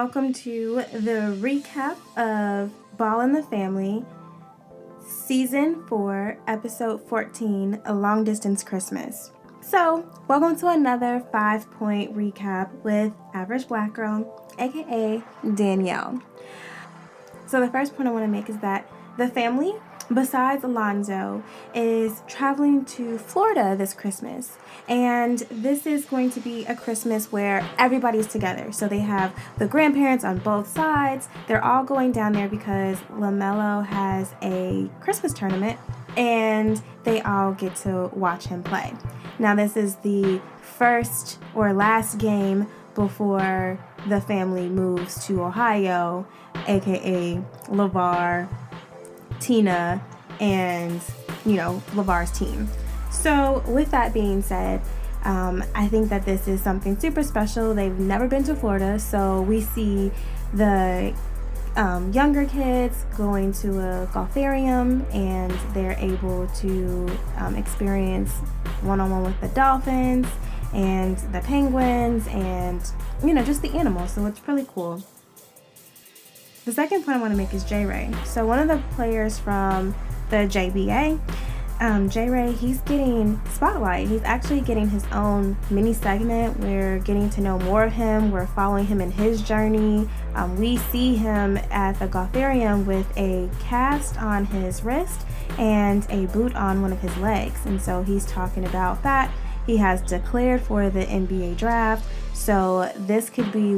welcome to the recap of Ball in the Family, Season 4, Episode 14, A Long Distance Christmas. So, welcome to another 5-point recap with Average Black Girl, aka Danielle. So the first point I want to make is that the family, besides Lonzo, is traveling to Florida this Christmas. And this is going to be a Christmas where everybody's together. So they have the grandparents on both sides. They're all going down there because LaMelo has a Christmas tournament and they all get to watch him play. Now this is the first or last game before the family moves to Ohio, aka LeVar, Tina, and LeVar's team. So with that being said, I think that this is something super special. They've never been to Florida, so we see the younger kids going to a golfarium, and they're able to experience one-on-one with the dolphins and the penguins and just the animals. So it's really cool. The second point I want to make is J-Ray. So one of the players from the JBA, J-Ray, he's getting spotlight. He's actually getting his own mini segment. We're getting to know more of him. We're following him in his journey. We see him at the golfarium with a cast on his wrist and a boot on one of his legs. And so he's talking about that. He has declared for the NBA draft. So this could be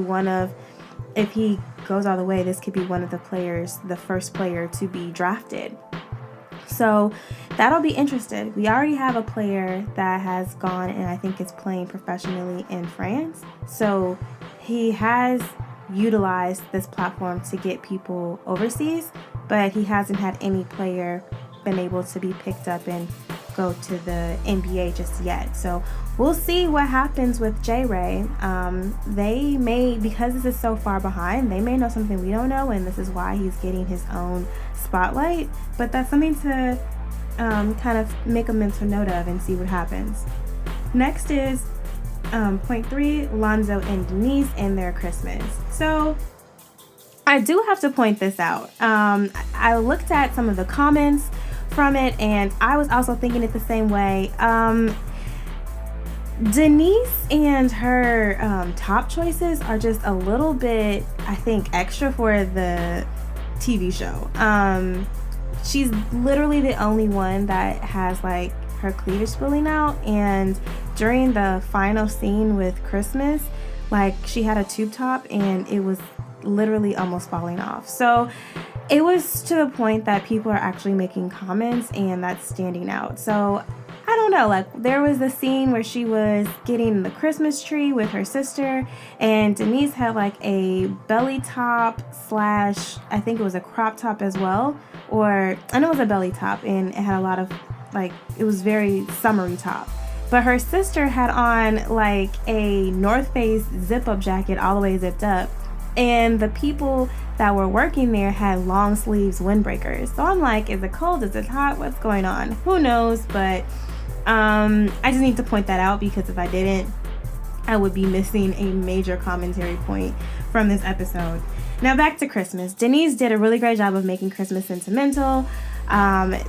if he goes all the way, this could be one of the players, the first player to be drafted. So that'll be interesting. We already have a player that has gone and I think is playing professionally in France. So he has utilized this platform to get people overseas, but he hasn't had any player been able to be picked up and go to the NBA just yet. So we'll see what happens with J-Ray. They may, because this is so far behind, they may know something we don't know, and this is why he's getting his own spotlight. But that's something to kind of make a mental note of and see what happens. Next is point 3, Lonzo and Denise and their Christmas. So I do have to point this out. I looked at some of the comments from it, and I was also thinking it the same way. Denise and her top choices are just a little bit, I think, extra for the TV show. She's literally the only one that has like her cleavage spilling out, and during the final scene with Christmas, like she had a tube top and it was literally almost falling off. So it was to the point that people are actually making comments, and that's standing out. So I don't know, like there was a scene where she was getting the Christmas tree with her sister, and Denise had like a belly top / I think it was a crop top as well, I know it was a belly top, and it had a lot of it was very summery top. But her sister had on like a North Face zip-up jacket all the way zipped up. And the people that were working there had long sleeves windbreakers. So I'm like, is it cold? Is it hot? What's going on? Who knows? But I just need to point that out, because if I didn't, I would be missing a major commentary point from this episode. Now back to Christmas. Denise did a really great job of making Christmas sentimental.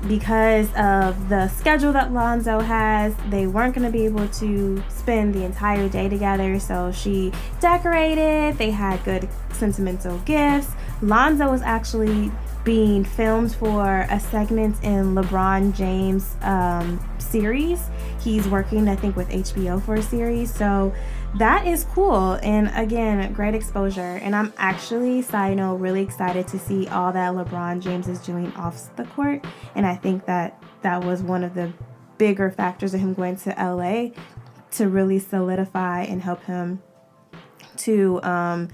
Because of the schedule that Lonzo has, they weren't going to be able to spend the entire day together, so she decorated. They had good sentimental gifts. Lonzo was actually being filmed for a segment in LeBron James' series. He's working, I think, with HBO for a series, so that is cool. And again, great exposure. And I'm actually, side note, really excited to see all that LeBron James is doing off the court. And I think that was one of the bigger factors of him going to LA, to really solidify and help him to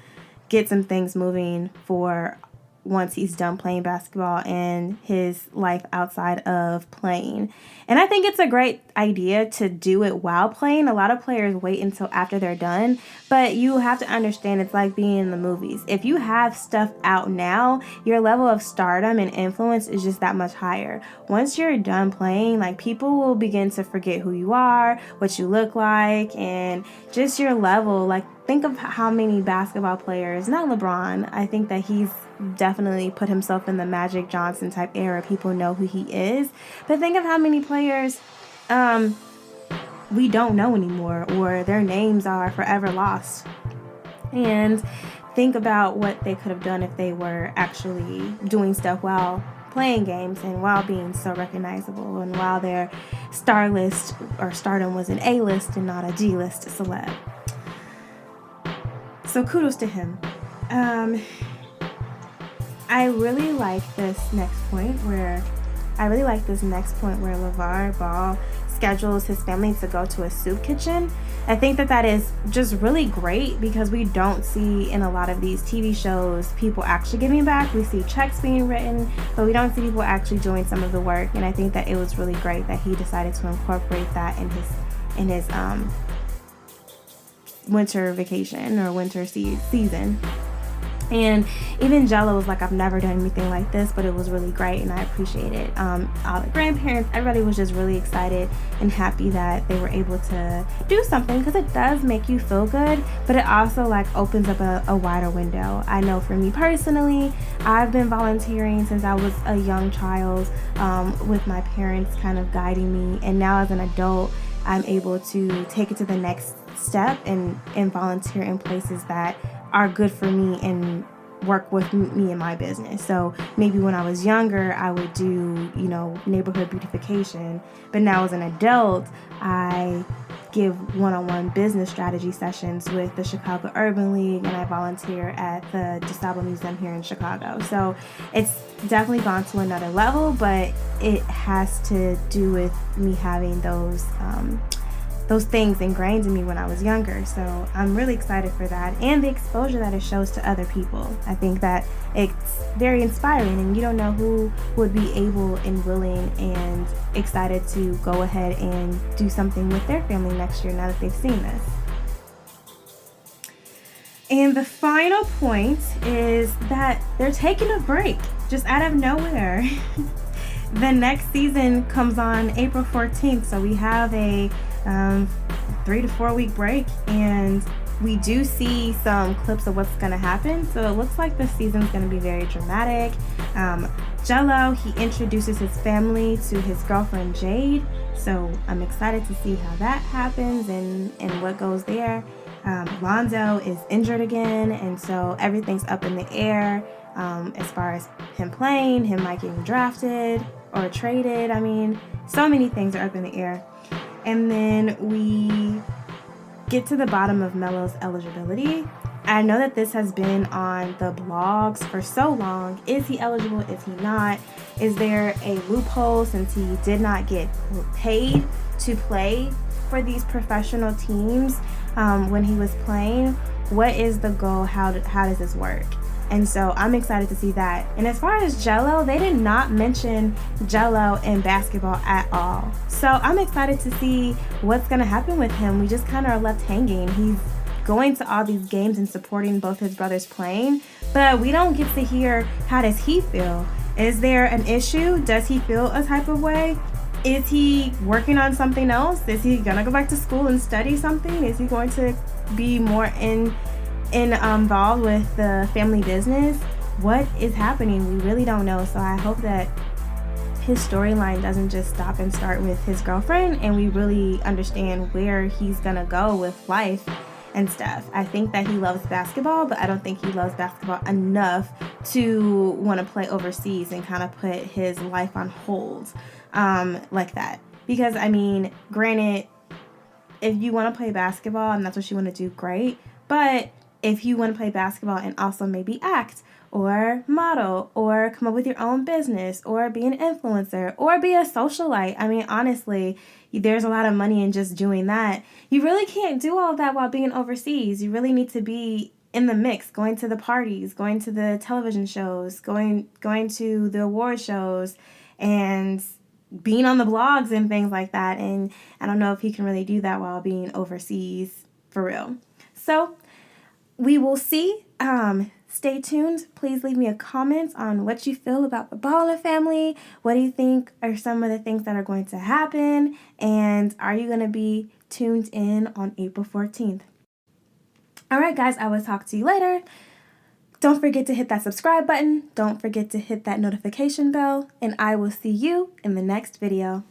get some things moving for once he's done playing basketball and his life outside of playing. And I think it's a great idea to do it while playing. A lot of players wait until after they're done, but you have to understand it's like being in the movies. If you have stuff out now, your level of stardom and influence is just that much higher. Once you're done playing, like, people will begin to forget who you are, what you look like, and just your level. Like, think of how many basketball players, not LeBron, I think that he's definitely put himself in the Magic Johnson type era. People know who he is. But think of how many players we don't know anymore, or their names are forever lost. And think about what they could have done if they were actually doing stuff while playing games and while being so recognizable, and while their star list or stardom was an A-list and not a G-list celeb. So kudos to him. I really like this next point where LeVar Ball schedules his family to go to a soup kitchen. I think that is just really great, because we don't see in a lot of these TV shows people actually giving back. We see checks being written, but we don't see people actually doing some of the work. And I think that it was really great that he decided to incorporate that in his winter vacation or winter season. And even Jello was like, I've never done anything like this, but it was really great and I appreciate it. All the grandparents, everybody was just really excited and happy that they were able to do something, because it does make you feel good, but it also like opens up a wider window. I know for me personally, I've been volunteering since I was a young child, with my parents kind of guiding me, and now as an adult, I'm able to take it to the next step and volunteer in places that are good for me and work with me and my business. So maybe when I was younger, I would do, neighborhood beautification. But now as an adult, I give one-on-one business strategy sessions with the Chicago Urban League, and I volunteer at the DeSable Museum here in Chicago. So it's definitely gone to another level, but it has to do with me having those things ingrained in me when I was younger. So I'm really excited for that, and the exposure that it shows to other people. I think that it's very inspiring, and you don't know who would be able and willing and excited to go ahead and do something with their family next year now that they've seen this. And the final point is that they're taking a break just out of nowhere. The next season comes on April 14th, so we have a 3 to 4 week break, and we do see some clips of what's going to happen. So it looks like this season's going to be very dramatic. Jello, he introduces his family to his girlfriend Jade, so I'm excited to see how that happens and what goes there. Lonzo is injured again, and so everything's up in the air as far as him playing, him might getting drafted or traded. I mean, so many things are up in the air. And then we get to the bottom of Melo's eligibility. I know that this has been on the blogs for so long. Is he eligible? Is he not? Is there a loophole since he did not get paid to play for these professional teams when he was playing? What is the goal? How does this work? And so I'm excited to see that. And as far as Jello, they did not mention Jello in basketball at all. So I'm excited to see what's going to happen with him. We just kind of are left hanging. He's going to all these games and supporting both his brothers playing, but we don't get to hear how does he feel. Is there an issue? Does he feel a type of way? Is he working on something else? Is he going to go back to school and study something? Is he going to be more involved with the family business? What is happening? We really don't know. So I hope that his storyline doesn't just stop and start with his girlfriend, and we really understand where he's gonna go with life and stuff. I think that he loves basketball, but I don't think he loves basketball enough to want to play overseas and kind of put his life on hold like that. Because I mean, granted, if you want to play basketball and that's what you want to do, great. But if you want to play basketball and also maybe act or model or come up with your own business or be an influencer or be a socialite, I mean, honestly, there's a lot of money in just doing that. You really can't do all of that while being overseas. You really need to be in the mix, going to the parties, going to the television shows, going to the award shows, and being on the blogs and things like that. And I don't know if he can really do that while being overseas for real. So we will see. Stay tuned. Please leave me a comment on what you feel about the Ball family. What do you think are some of the things that are going to happen? And are you going to be tuned in on April 14th? Alright guys, I will talk to you later. Don't forget to hit that subscribe button. Don't forget to hit that notification bell. And I will see you in the next video.